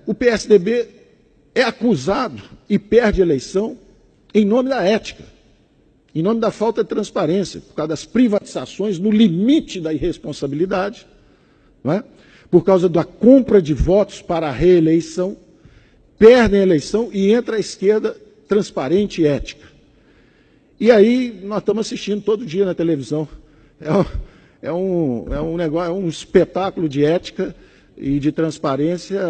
o PSDB é acusado e perde a eleição em nome da ética, em nome da falta de transparência, por causa das privatizações no limite da irresponsabilidade, não é? Por causa da compra de votos para a reeleição, perdem a eleição e entra a esquerda transparente e ética. E aí nós estamos assistindo todo dia na televisão. É um espetáculo de ética e de transparência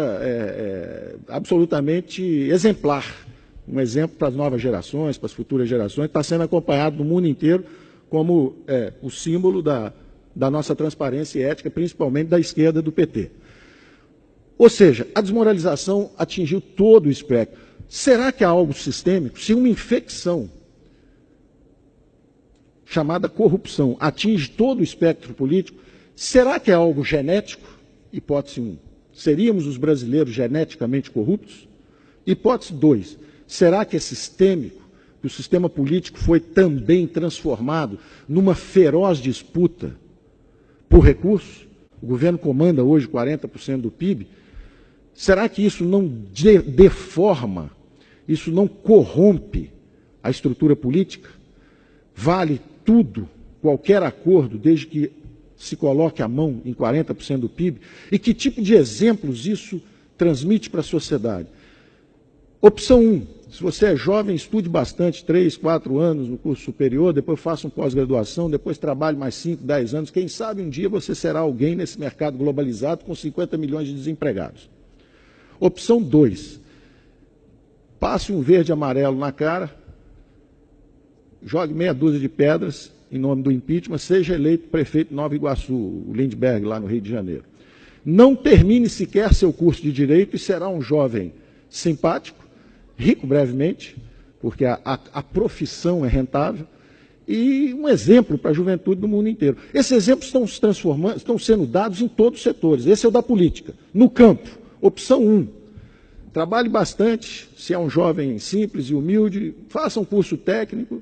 absolutamente exemplar. Um exemplo para as novas gerações, para as futuras gerações, está sendo acompanhado no mundo inteiro como o símbolo da nossa transparência e ética, principalmente da esquerda do PT. Ou seja, a desmoralização atingiu todo o espectro. Será que há algo sistêmico? Se uma infecção chamada corrupção atinge todo o espectro político, será que é algo genético? Hipótese 1. Seríamos os brasileiros geneticamente corruptos? Hipótese 2. Será que é sistêmico? Que o sistema político foi também transformado numa feroz disputa por recursos? O governo comanda hoje 40% do PIB. Será que isso não deforma, isso não corrompe a estrutura política? Vale tudo, qualquer acordo, desde que se coloque a mão em 40% do PIB? E que tipo de exemplos isso transmite para a sociedade? Opção 1, se você é jovem, estude bastante, 3, 4 anos no curso superior, depois faça uma pós-graduação, depois trabalhe mais 5, 10 anos. Quem sabe um dia você será alguém nesse mercado globalizado com 50 milhões de desempregados. Opção 2, passe um verde e amarelo na cara, jogue meia dúzia de pedras em nome do impeachment, seja eleito prefeito de Nova Iguaçu, o Lindbergh, lá no Rio de Janeiro. Não termine sequer seu curso de Direito e será um jovem simpático, rico brevemente, porque a profissão é rentável, e um exemplo para a juventude do mundo inteiro. Esses exemplos estão se transformando, estão sendo dados em todos os setores. Esse é o da política. No campo, opção 1, trabalhe bastante, se é um jovem simples e humilde, faça um curso técnico,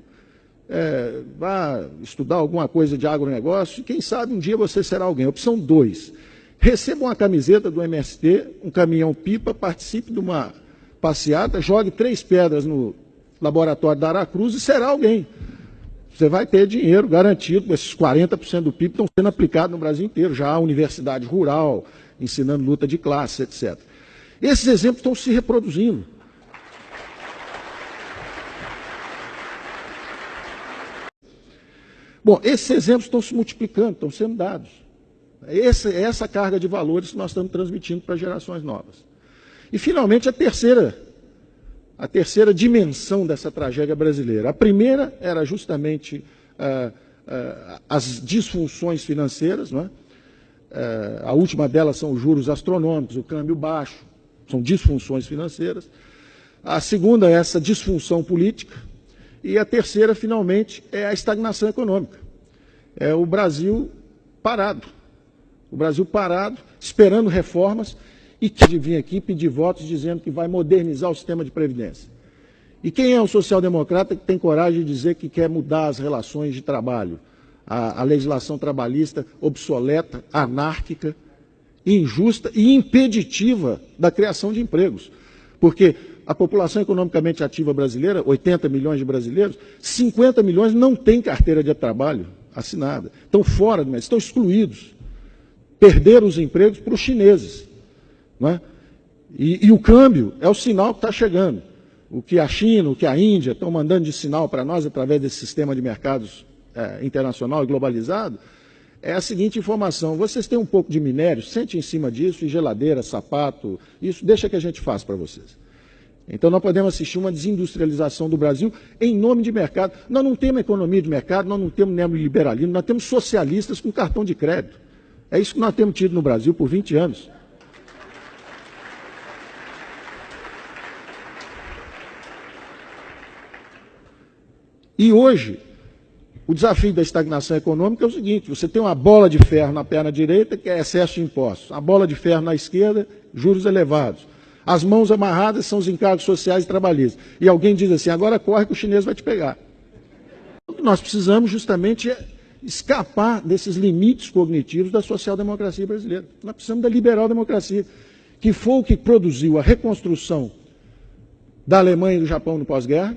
vá estudar alguma coisa de agronegócio, e quem sabe um dia você será alguém. Opção 2, receba uma camiseta do MST, um caminhão-pipa, participe de uma passeata, jogue 3 pedras no laboratório da Aracruz e será alguém. Você vai ter dinheiro garantido, esses 40% do PIB estão sendo aplicados no Brasil inteiro, já há universidade rural, ensinando luta de classe, etc. Esses exemplos estão se reproduzindo. Bom, esses exemplos estão se multiplicando, estão sendo dados. Essa carga de valores que nós estamos transmitindo para gerações novas. E, finalmente, a terceira dimensão dessa tragédia brasileira. A primeira era justamente as disfunções financeiras, não é? A última delas são os juros astronômicos, o câmbio baixo, são disfunções financeiras. A segunda é essa disfunção política. E a terceira, finalmente, é a estagnação econômica. É o Brasil parado. O Brasil parado, esperando reformas, e que vir aqui pedir votos dizendo que vai modernizar o sistema de previdência. E quem é o social-democrata que tem coragem de dizer que quer mudar as relações de trabalho? A legislação trabalhista obsoleta, anárquica, injusta e impeditiva da criação de empregos. Porque a população economicamente ativa brasileira, 80 milhões de brasileiros, 50 milhões não têm carteira de trabalho assinada. Estão fora do mercado, estão excluídos. Perderam os empregos para os chineses. Não é? E o câmbio é o sinal que está chegando. O que a China, o que a Índia estão mandando de sinal para nós através desse sistema de mercados internacional e globalizado, é a seguinte informação: vocês têm um pouco de minério, sente em cima disso, e geladeira, sapato, isso deixa que a gente faça para vocês. Então nós podemos assistir uma desindustrialização do Brasil em nome de mercado. Nós não temos economia de mercado, nós não temos neoliberalismo, nós temos socialistas com cartão de crédito. É isso que nós temos tido no Brasil por 20 anos. E hoje, o desafio da estagnação econômica é o seguinte: você tem uma bola de ferro na perna direita, que é excesso de impostos, a bola de ferro na esquerda, juros elevados. As mãos amarradas são os encargos sociais e trabalhistas. E alguém diz assim: agora corre que o chinês vai te pegar. O que nós precisamos justamente é escapar desses limites cognitivos da social-democracia brasileira. Nós precisamos da liberal-democracia. que foi o que produziu a reconstrução da Alemanha e do Japão no pós-guerra.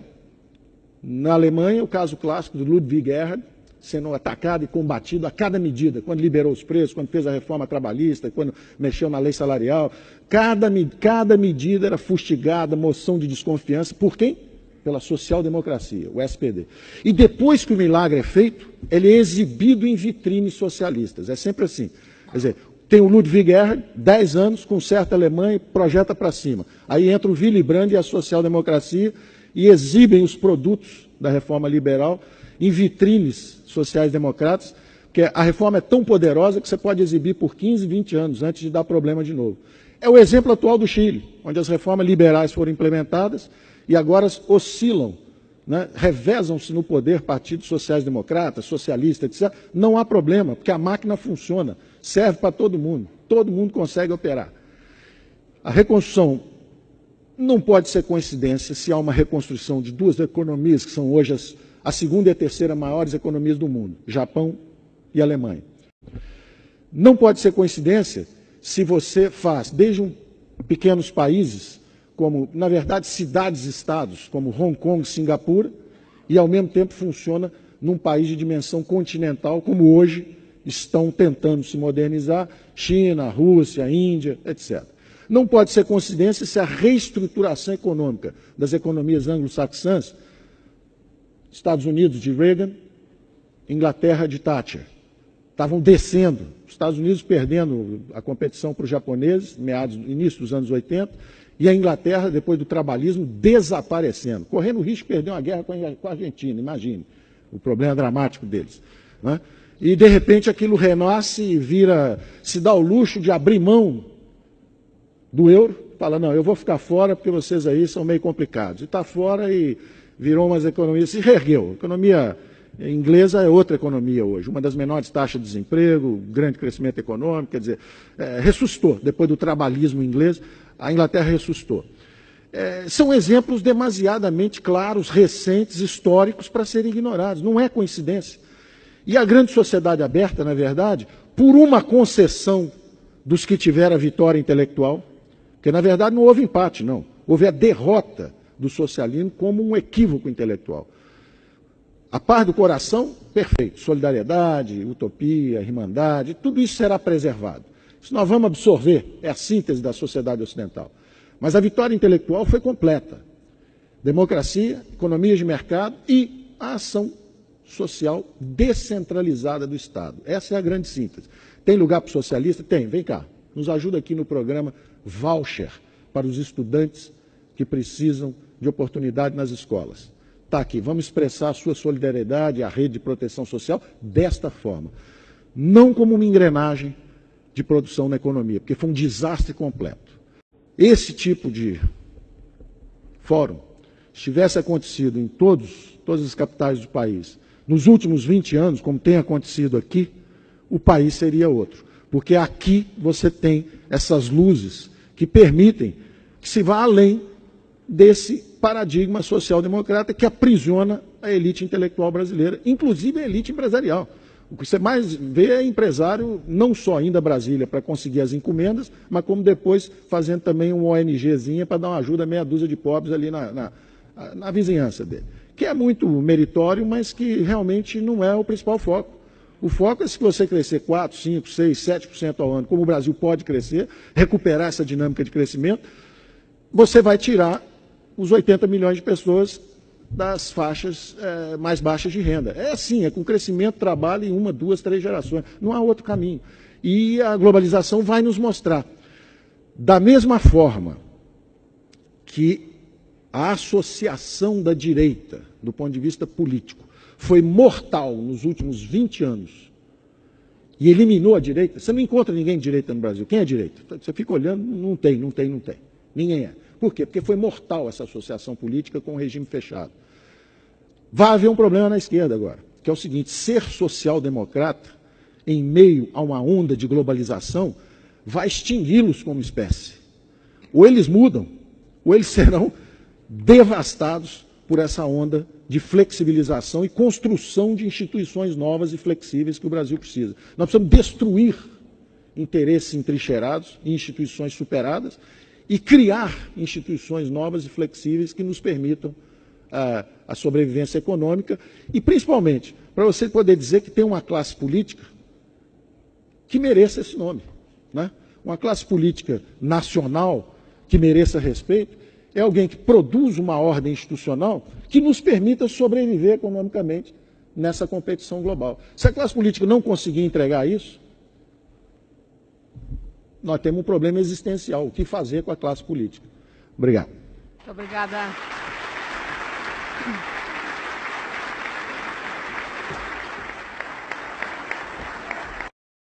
Na Alemanha, o caso clássico do Ludwig Erhard, sendo atacado e combatido a cada medida, quando liberou os preços, quando fez a reforma trabalhista, quando mexeu na lei salarial. Cada medida era fustigada, moção de desconfiança. Por quem? Pela social-democracia, o SPD. E depois que o milagre é feito, ele é exibido em vitrines socialistas. É sempre assim. Quer dizer, tem o Ludwig Erhard, 10 anos, conserta a Alemanha e projeta para cima. Aí entra o Willy Brandt e a social-democracia e exibem os produtos da reforma liberal em vitrines sociais-democratas, porque a reforma é tão poderosa que você pode exibir por 15, 20 anos antes de dar problema de novo. É o exemplo atual do Chile, onde as reformas liberais foram implementadas e agora oscilam, né, revezam-se no poder partidos sociais-democratas, socialistas, etc. Não há problema, porque a máquina funciona, serve para todo mundo consegue operar. A reconstrução não pode ser coincidência se há uma reconstrução de duas economias que são hoje a segunda e a terceira maiores economias do mundo, Japão e Alemanha. Não pode ser coincidência se você faz, desde pequenos países, como, na verdade, cidades-estados, como Hong Kong, Singapura, e, ao mesmo tempo, funciona num país de dimensão continental, como hoje estão tentando se modernizar, China, Rússia, Índia, etc. Não pode ser coincidência se a reestruturação econômica das economias anglo-saxãs, Estados Unidos de Reagan, Inglaterra de Thatcher, estavam descendo, os Estados Unidos perdendo a competição para os japoneses, início dos anos 80, e a Inglaterra, depois do trabalhismo, desaparecendo, correndo o risco de perder uma guerra com a Argentina, imagine, o problema dramático deles, né? E, de repente, aquilo renasce e se dá o luxo de abrir mão do euro, fala, não, eu vou ficar fora porque vocês aí são meio complicados. E está fora e virou umas economias, se reergueu. A economia inglesa é outra economia hoje, uma das menores taxas de desemprego, grande crescimento econômico, quer dizer, ressuscitou. Depois do trabalhismo inglês, a Inglaterra ressuscitou. São exemplos demasiadamente claros, recentes, históricos, para serem ignorados. Não é coincidência. E a grande sociedade aberta, na verdade, por uma concessão dos que tiveram a vitória intelectual, porque, na verdade, não houve empate, não. Houve a derrota do socialismo como um equívoco intelectual. A paz do coração, perfeito. Solidariedade, utopia, irmandade, tudo isso será preservado. Isso nós vamos absorver, é a síntese da sociedade ocidental. Mas a vitória intelectual foi completa. Democracia, economia de mercado e a ação social descentralizada do Estado. Essa é a grande síntese. Tem lugar para o socialista? Tem. Vem cá, nos ajuda aqui no programa Voucher para os estudantes que precisam de oportunidade nas escolas. Está aqui, vamos expressar a sua solidariedade à rede de proteção social desta forma. Não como uma engrenagem de produção na economia, porque foi um desastre completo. Esse tipo de fórum, se tivesse acontecido em todas as capitais do país, nos últimos 20 anos, como tem acontecido aqui, o país seria outro. Porque aqui você tem essas luzes que permitem que se vá além desse paradigma social-democrata que aprisiona a elite intelectual brasileira, inclusive a elite empresarial. O que você mais vê é empresário, não só indo a Brasília para conseguir as encomendas, mas como depois fazendo também uma ONGzinha para dar uma ajuda a meia dúzia de pobres ali na vizinhança dele. Que é muito meritório, mas que realmente não é o principal foco. O foco é se você crescer 4, 5, 6, 7% ao ano, como o Brasil pode crescer, recuperar essa dinâmica de crescimento, você vai tirar os 80 milhões de pessoas das faixas mais baixas de renda. É assim, é com crescimento, trabalho em 1, 2, 3 gerações. Não há outro caminho. E a globalização vai nos mostrar. Da mesma forma que a associação da direita, do ponto de vista político, foi mortal nos últimos 20 anos e eliminou a direita, você não encontra ninguém de direita no Brasil. Quem é direita? Você fica olhando, não tem. Ninguém é. Por quê? Porque foi mortal essa associação política com o regime fechado. Vai haver um problema na esquerda agora, que é o seguinte: ser social-democrata, em meio a uma onda de globalização, vai extingui-los como espécie. Ou eles mudam, ou eles serão devastados por essa onda de flexibilização e construção de instituições novas e flexíveis que o Brasil precisa. Nós precisamos destruir interesses entrincheirados e instituições superadas e criar instituições novas e flexíveis que nos permitam a sobrevivência econômica e, principalmente, para você poder dizer que tem uma classe política que mereça esse nome, né? Uma classe política nacional que mereça respeito é alguém que produz uma ordem institucional que nos permita sobreviver economicamente nessa competição global. Se a classe política não conseguir entregar isso, nós temos um problema existencial. O que fazer com a classe política? Obrigado. Muito obrigada.